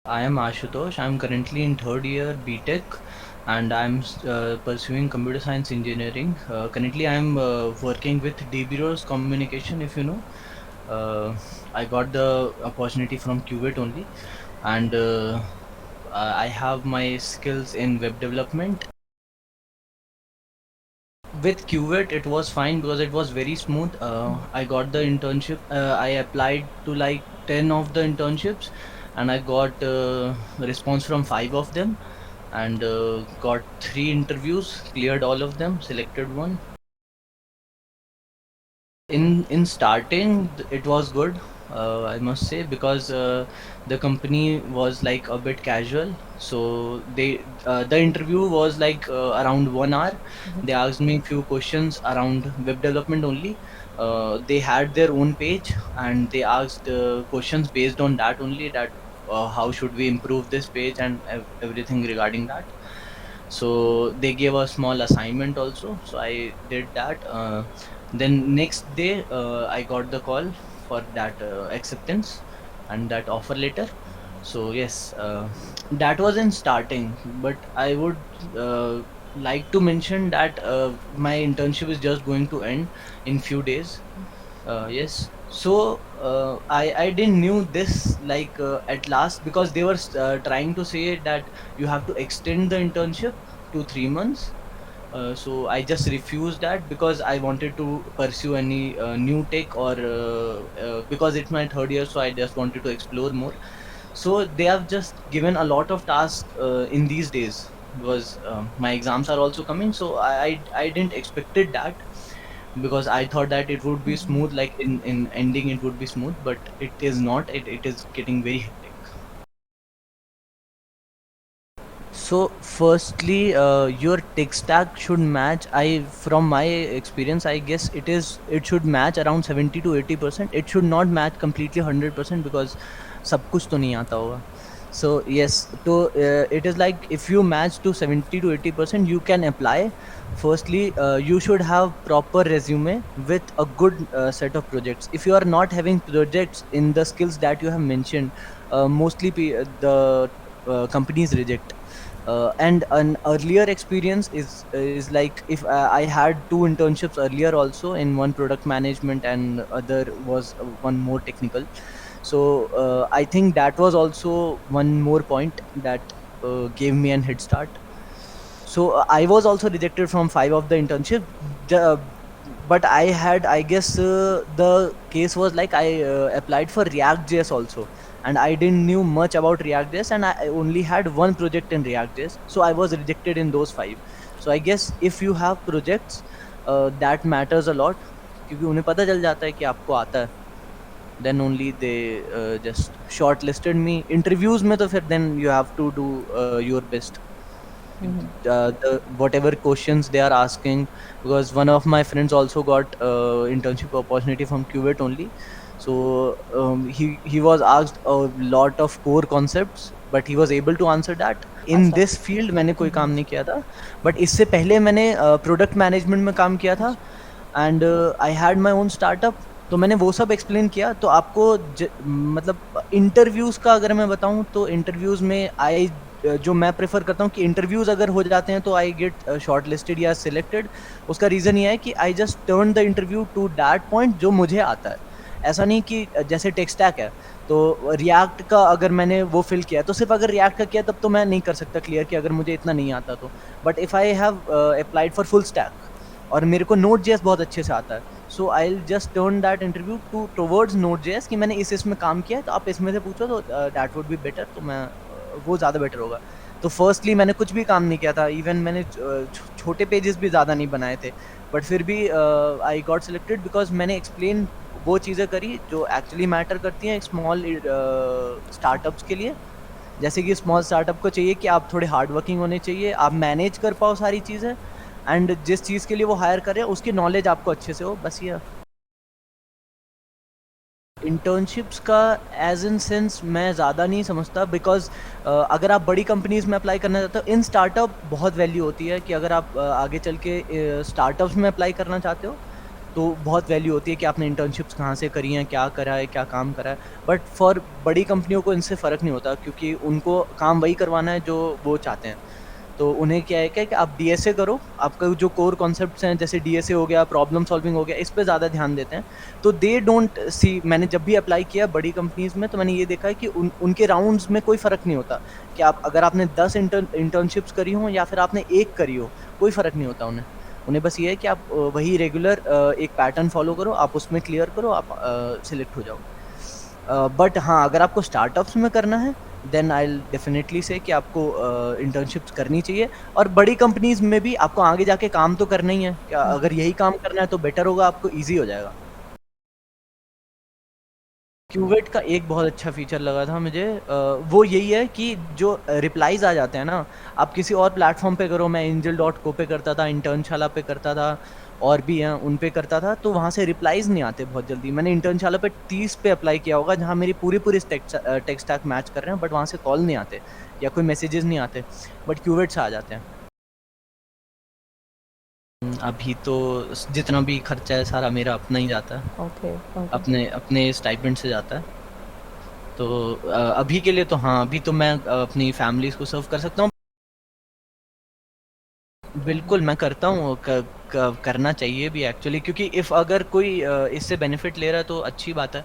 I am Ashutosh. I'm currently in third year BTech and I'm pursuing computer science engineering. Currently, I'm working with D Bureau's communication, if you know. Uh, I got the opportunity from Qubit only, and I have my skills in web development. With Qubit, it was fine because it was very smooth. I got the internship. I applied to like 10 of the internships, and I got response from 5 of them, and got 3 interviews, cleared all of them, selected one. In starting it was good, I must say, because the company was like a bit casual. So they the interview was like around 1 hour. They asked me few questions around web development only. They had their own page and they asked questions based on that only, that how should we improve this page and everything regarding that. So they gave a small assignment also, so I did that. Then next day I got the call for that acceptance and that offer letter. So yes, that was in starting, but I would like to mention that my internship is just going to end in few days. Yes. So I didn't knew this like at last, because they were trying to say that you have to extend the internship to 3 months. So I just refused that because I wanted to pursue any new tech, or because it's my third year, so I just wanted to explore more. So they have just given a lot of tasks in these days, because my exams are also coming. So I didn't expected that, because I thought that it would be smooth, like in ending it would be smooth, but it is not. It is getting very hectic. So, firstly, your tech stack should match. From my experience, I guess it should match around 70 to 80%. It should not match completely 100%, because सब कुछ तो नहीं आता होगा. So yes, so it is like if you match to 70 to 80%, you can apply. Firstly, you should have proper resume with a good set of projects. If you are not having projects in the skills that you have mentioned, mostly the companies reject. And an earlier experience is like, if I had two internships earlier also, in one product management and other was one more technical. So I think that was also one more point that gave me an head start. So I was also rejected from 5 of the internship. The, but I had, I guess, the case was like I applied for React.js also, and I didn't knew much about React.js, and I only had one project in React.js, so I was rejected in those 5. So I guess if you have projects, that matters a lot, क्योंकि उन्हें पता चल जाता है कि आपको आता है. Then only they just shortlisted me. Interviews में तो फिर then you have to do your best. The whatever questions they are asking, because one of my friends also got internship opportunity from Qubit only. So he was asked a lot of core concepts, but he was able to answer that. In अच्छा. this field मैंने कोई काम नहीं किया था, but इससे पहले मैंने प्रोडक्ट मैनेजमेंट में काम किया था. And I had my own startup. तो मैंने वो सब एक्सप्लेन किया. तो आपको मतलब इंटरव्यूज का अगर मैं बताऊं, तो इंटरव्यूज में आई जो मैं प्रेफर करता हूँ कि इंटरव्यूज अगर हो जाते हैं तो आई गेट शॉर्ट लिस्टेड या सिलेक्टेड. उसका रीजन ये है कि I just turn the interview to that point जो मुझे आता है. ऐसा नहीं कि जैसे टेक स्टैक है, तो रिएक्ट का अगर मैंने वो फिल किया, तो सिर्फ अगर रिएक्ट का किया तब तो मैं नहीं कर सकता क्लियर कि अगर मुझे इतना नहीं आता तो. But if I have applied for full stack और मेरे को नोट जेएस बहुत अच्छे से आता है, so I will just turn that interview to towards note JS कि मैंने इसमें काम किया है, तो आप इसमें से पूछो, तो दैट वुड बी बेटर. तो मैं वो ज़्यादा बेटर होगा. तो फर्स्टली मैंने कुछ भी काम नहीं किया था. इवन मैंने छोटे पेजेस भी ज़्यादा नहीं बनाए थे, बट फिर भी आई गॉट सिलेक्टेड बिकॉज मैंने एक्सप्लेन वो चीज़ें करी जो एक्चुअली मैटर करती हैं एक स्मॉल स्टार्टअप्स के लिए. जैसे कि स्मॉल स्टार्टअप को चाहिए कि आप थोड़े हार्ड वर्किंग होने चाहिए, आप मैनेज कर पाओ सारी चीज़ें, एंड जिस चीज़ के लिए वो हायर कर रहे हैं उसकी नॉलेज आपको अच्छे से हो, बस ये. इंटर्नशिप्स का एज इन सेंस मैं ज़्यादा नहीं समझता, बिकॉज अगर आप बड़ी कंपनीज में अप्लाई करना चाहते हो, इन स्टार्टअप बहुत वैल्यू होती है कि अगर आप आगे चल के स्टार्टअप्स में अप्लाई करना चाहते हो, तो बहुत वैल्यू होती है कि आपने इंटर्नशिप्स कहाँ से करी हैं, क्या करा है, क्या काम करा है। बट फॉर बड़ी कंपनियों को इनसे फ़र्क नहीं होता, क्योंकि उनको काम वही करवाना है जो वो चाहते हैं। तो उन्हें क्या है क्या कि आप डीएसए करो, आपका जो कोर कॉन्सेप्ट्स हैं जैसे डीएसए हो गया, प्रॉब्लम सॉल्विंग हो गया, इस पे ज़्यादा ध्यान देते हैं। तो दे डोंट सी, मैंने जब भी अप्लाई किया बड़ी कंपनीज़ में, तो मैंने ये देखा है कि उनके राउंड्स में कोई फ़र्क नहीं होता कि आप अगर आपने 10 इंटर्नशिप्स करी हों या फिर आपने 1 करी हो, कोई फ़र्क नहीं होता उन्हें। उन्हें बस ये है कि आप वही रेगुलर एक पैटर्न फ़ॉलो करो, आप उसमें क्लियर करो, आप सिलेक्ट हो जाओगे। बट हाँ, अगर आपको स्टार्टअप्स में करना है, देन आई विल डेफिनिटली से कि आपको इंटर्नशिप्स करनी चाहिए, और बड़ी कंपनीज़ में भी आपको आगे जाके काम तो करना ही है। क्या अगर यही काम करना है तो बेटर होगा, आपको ईज़ी हो जाएगा। क्यूवेट का एक बहुत अच्छा फीचर लगा था मुझे, वो यही है कि जो रिप्लाईज़ आ जाते हैं ना, आप किसी और प्लेटफ़ॉर्म पे करो, मैं एंजल डॉट को पे करता था, इंटर्नशाला पे करता था, और भी हैं उन पे करता था, तो वहाँ से रिप्लाईज़ नहीं आते बहुत जल्दी। मैंने इंटर्नशाला पे 30 पे अप्लाई किया होगा, जहाँ मेरी पूरी-पूरी टेक स्टैक मैच कर रहे हैं, बट वहाँ से कॉल नहीं आते या कोई मैसेजेस नहीं आते, बट क्यूवेट से आ जाते हैं। अभी तो जितना भी खर्चा है सारा मेरा अपना ही जाता है, ओके, ओके। अपने अपने स्टाइपेंड से जाता है। तो अभी के लिए तो हाँ, अभी तो मैं अपनी फैमिलीज़ को सर्व कर सकता हूँ। बिल्कुल, मैं करता हूँ, क क करना चाहिए भी एक्चुअली, क्योंकि इफ़ अगर कोई इससे बेनिफिट ले रहा है तो अच्छी बात है।